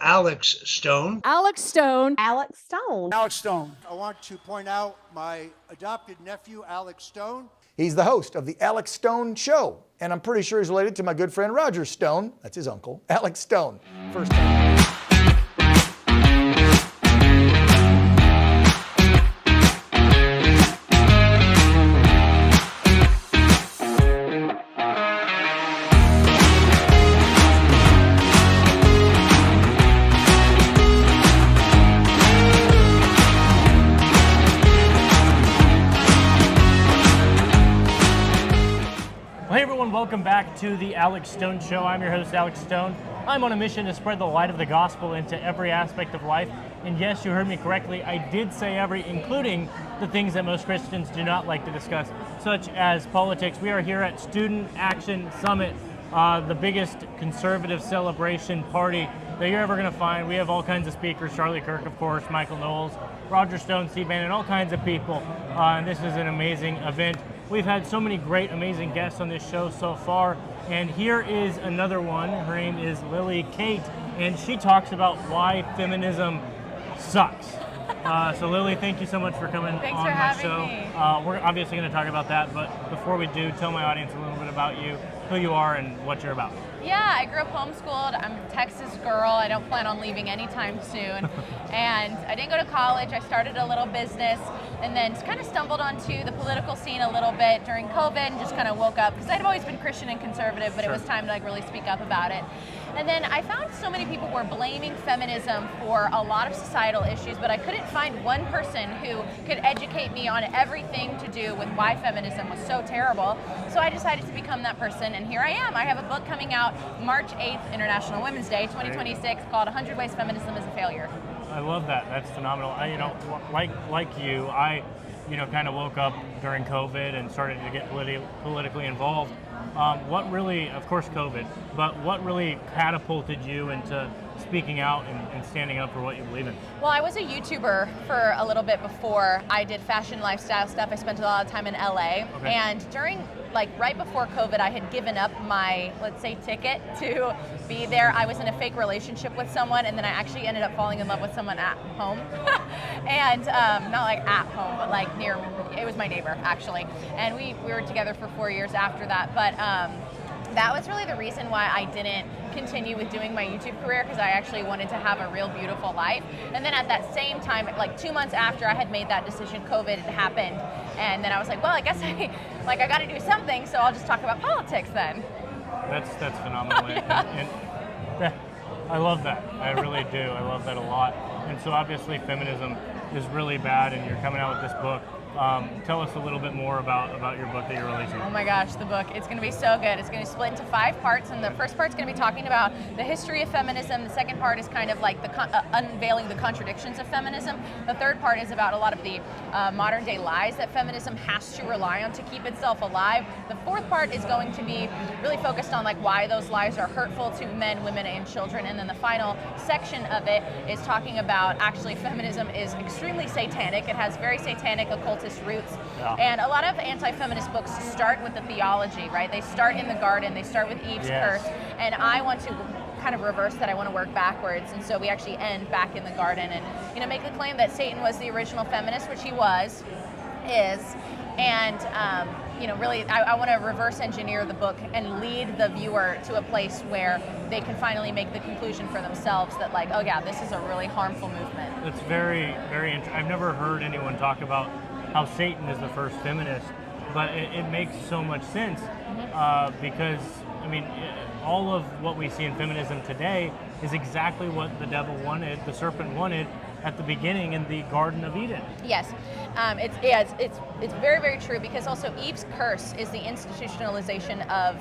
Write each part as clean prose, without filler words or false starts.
Alex Stone. Alex Stone. Alex Stone. Alex Stone. I want to point out my adopted nephew, Alex Stone. He's the host of the Alex Stone Show, and I'm pretty sure he's related to my good friend Roger Stone. That's his uncle, Alex Stone. First time. Hey everyone, welcome back to the Alex Stone Show. I'm your host, Alex Stone. I'm on a mission to spread the light of the gospel into every aspect of life. And yes, you heard me correctly, I did say every, including the things that most Christians do not like to discuss, such as politics. We are here at Student Action Summit, the biggest conservative celebration party that you're ever going to find. We have all kinds of speakers, Charlie Kirk, of course, Michael Knowles, Roger Stone, Steve Bannon, all kinds of people. And this is an amazing event. We've had so many great, amazing guests on this show so far, and here is another one. Her name is Lily Kate, and she talks about why feminism sucks. So Lily, thank you so much for coming on my show. We're obviously going to talk about that, but before we do, tell my audience a little bit about you, who you are, and what you're about. Yeah, I grew up homeschooled. I'm a Texas girl. I don't plan on leaving anytime soon. And I didn't go to college. I started a little business and then just kind of stumbled onto the political scene a little bit during COVID and just kind of woke up because I'd always been Christian and conservative, but It was time to really speak up about it. And then I found so many people were blaming feminism for a lot of societal issues, but I couldn't find one person who could educate me on everything to do with why feminism was so terrible. So I decided to become that person, and here I am. I have a book coming out March 8th, International Women's Day, 2026, called 100 Ways Feminism is a Failure. I love that. That's phenomenal. Like you, I kind of woke up during COVID and started to get politically involved. What really, of course, COVID, but what really catapulted you into speaking out and standing up for what you believe in? Well, I was a YouTuber for a little bit before I did fashion lifestyle stuff. I spent a lot of time in LA, and during right before COVID, I had given up my, let's say, ticket to be there. I was in a fake relationship with someone, and then I actually ended up falling in love with someone at home. And not like at home, but like near, it was my neighbor, actually. And we were together for 4 years after that. But that was really the reason why I didn't continue with doing my YouTube career, because I actually wanted to have a real beautiful life. And then at that same time, 2 months after I had made that decision, COVID had happened. And then I was like, well, I guess I got to do something, so I'll just talk about politics then. That's phenomenal. and I love that. I really do. I love that a lot. And so obviously feminism is really bad, and you're coming out with this book. Tell us a little bit more about your book that you're releasing. Oh my gosh, the book. It's going to be so good. It's going to split into 5 parts, and the first part's going to be talking about the history of feminism. The second part is kind of like unveiling the contradictions of feminism. The third part is about a lot of the modern day lies that feminism has to rely on to keep itself alive. The fourth part is going to be really focused on why those lies are hurtful to men, women, and children. And then the final section of it is talking about actually feminism is extremely satanic. It has very satanic occultist roots. Yeah. And a lot of anti-feminist books start with the theology, right? They start in the garden, they start with Eve's curse, and I want to kind of reverse that. I want to work backwards, and so we actually end back in the garden and make the claim that Satan was the original feminist, which he is, and really I want to reverse engineer the book and lead the viewer to a place where they can finally make the conclusion for themselves that oh yeah, this is a really harmful movement. It's very, very interesting. I've never heard anyone talk about how Satan is the first feminist, but it makes so much sense because, all of what we see in feminism today is exactly what the devil wanted, the serpent wanted at the beginning in the Garden of Eden. Yes, it's very, very true, because also Eve's curse is the institutionalization of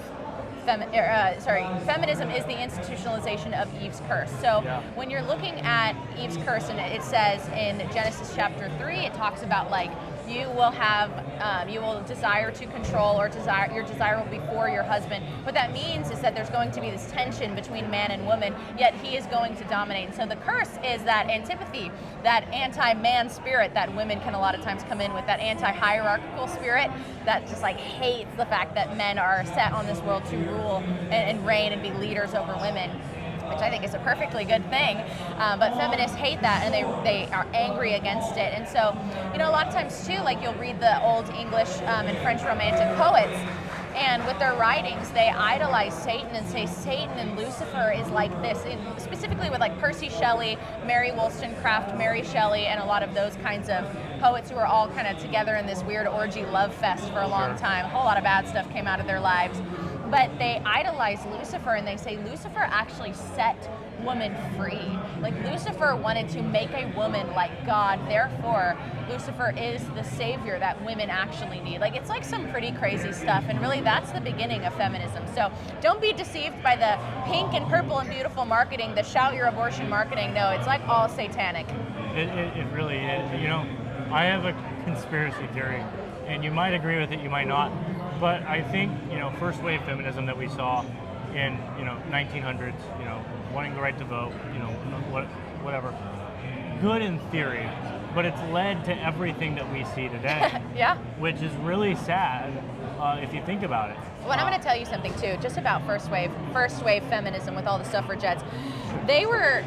feminism is the institutionalization of Eve's curse. So when you're looking at Eve's curse, and it says in Genesis chapter 3, it talks about you will desire to control, or your desire will be for your husband. What that means is that there's going to be this tension between man and woman, yet he is going to dominate. And so the curse is that antipathy, that anti-man spirit that women can a lot of times come in with, that anti-hierarchical spirit that just hates the fact that men are set on this world to rule and reign and be leaders over women. which I think is a perfectly good thing, but feminists hate that and they are angry against it. And so, you know, a lot of times too, like you'll read the old English and French Romantic poets, and with their writings, they idolize Satan and say Satan and Lucifer is like this, specifically with like Percy Shelley, Mary Wollstonecraft, Mary Shelley, and a lot of those kinds of poets who are all kind of together in this weird orgy love fest for a long time. A whole lot of bad stuff came out of their lives. But they idolize Lucifer and they say Lucifer actually set woman free. Like Lucifer wanted to make a woman like God, therefore Lucifer is the savior that women actually need. Like it's like some pretty crazy stuff, and really that's the beginning of feminism. So don't be deceived by the pink and purple and beautiful marketing, the shout your abortion marketing. No, it's like all satanic. It really is. You know, I have a conspiracy theory, and you might agree with it, you might not, but I think, you know, first wave feminism that we saw in, you know, 1900s, you know, wanting the right to vote, you know, whatever, good in theory, but it's led to everything that we see today. Yeah. Which is really sad if you think about it. Well, I'm going to tell you something too, just about first wave feminism with all the suffragettes. They were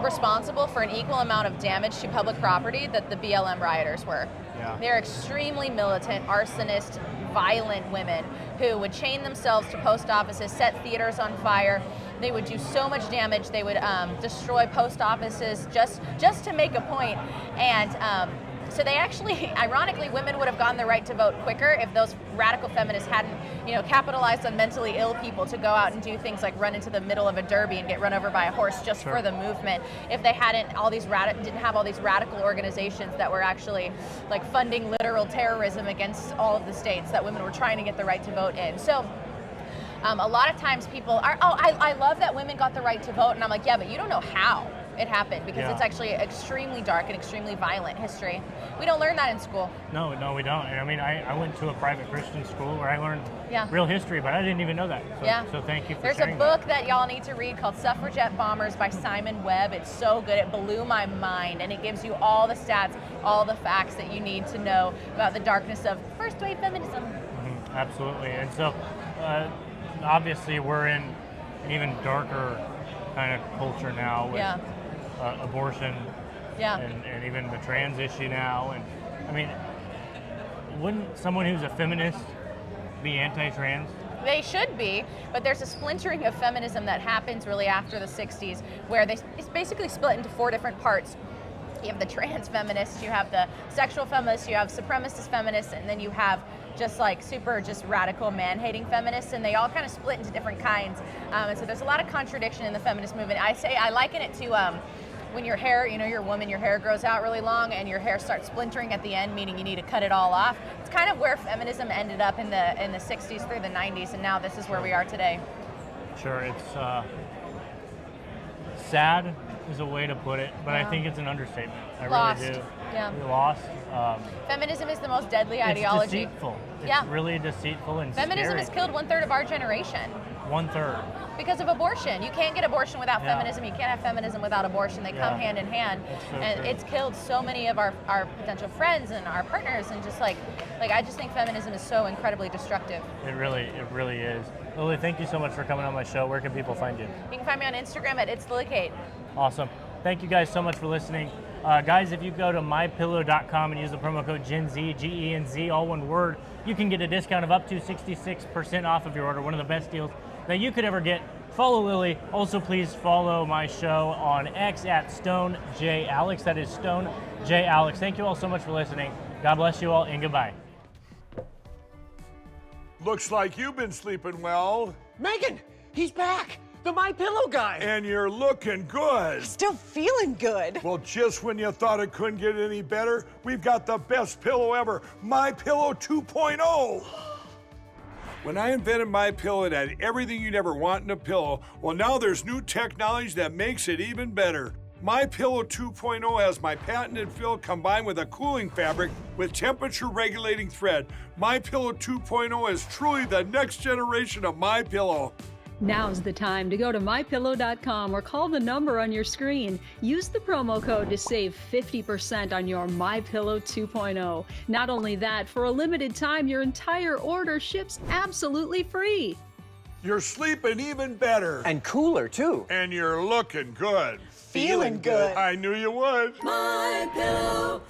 responsible for an equal amount of damage to public property that the BLM rioters were. Yeah. They're extremely militant, arsonist, violent women who would chain themselves to post offices, set theaters on fire. They would do so much damage. They would destroy post offices just to make a point. And so they actually, ironically, women would have gotten the right to vote quicker if those radical feminists hadn't, you know, capitalized on mentally ill people to go out and do things like run into the middle of a derby and get run over by a horse just for the movement. If they hadn't didn't have all these radical organizations that were actually like funding literal terrorism against all of the states that women were trying to get the right to vote in. So a lot of times people are, I love that women got the right to vote, and I'm like, yeah, but you don't know how it happened, because it's actually extremely dark and extremely violent history. We don't learn that in school. No, we don't. And I mean, I went to a private Christian school where I learned real history, but I didn't even know that. So, so thank you for sharing. There's a book that y'all need to read called Suffragette Bombers by Simon Webb. It's so good. It blew my mind, and it gives you all the stats, all the facts that you need to know about the darkness of first wave feminism. Mm-hmm. Absolutely. And so obviously we're in an even darker kind of culture now with abortion and even the trans issue now. And I mean, wouldn't someone who's a feminist be anti-trans? They should be, but there's a splintering of feminism that happens really after the 60s, where it's basically split into 4 different parts. You have the trans feminists, you have the sexual feminists, you have supremacist feminists, and then you have just like super radical man-hating feminists, and they all kind of split into different kinds. And so there's a lot of contradiction in the feminist movement. I liken it to when your hair, you know, you're a woman, your hair grows out really long and your hair starts splintering at the end, meaning you need to cut it all off. It's kind of where feminism ended up in the 60s through the 90s, and now this is where we are today. Sure, it's sad is a way to put it, but I think it's an understatement. I really do. Yeah. We're lost. Feminism is the most deadly ideology. It's deceitful. It's really deceitful and Feminism scary. has killed 1/3 of our generation. 1/3. Because of abortion. You can't get abortion without feminism. You can't have feminism without abortion. They come hand in hand. It's killed so many of our potential friends and our partners, and just like I just think feminism is so incredibly destructive. It really is. Lily, thank you so much for coming on my show. Where can people find you? You can find me on Instagram at itsLilyKate. Awesome. Thank you guys so much for listening. Guys, if you go to mypillow.com and use the promo code GENZ, GENZ, all one word, you can get a discount of up to 66% off of your order. One of the best deals that you could ever get. Follow Lily. Also, please follow my show on X at StoneJAlex. That is StoneJAlex. Thank you all so much for listening. God bless you all, and goodbye. Looks like you've been sleeping well. Megan, he's back. The My Pillow guy. And you're looking good. Still feeling good. Well, just when you thought it couldn't get any better, we've got the best pillow ever, My Pillow 2.0. When I invented My Pillow, it had everything you'd ever want in a pillow. Well, now there's new technology that makes it even better. My Pillow 2.0 has my patented fill combined with a cooling fabric with temperature regulating thread. My Pillow 2.0 is truly the next generation of My Pillow. Now's the time to go to mypillow.com or call the number on your screen. Use the promo code to save 50% on your MyPillow 2.0. Not only that, for a limited time, your entire order ships absolutely free. You're sleeping even better. And cooler, too. And you're looking good. Feeling good. I knew you would. MyPillow.com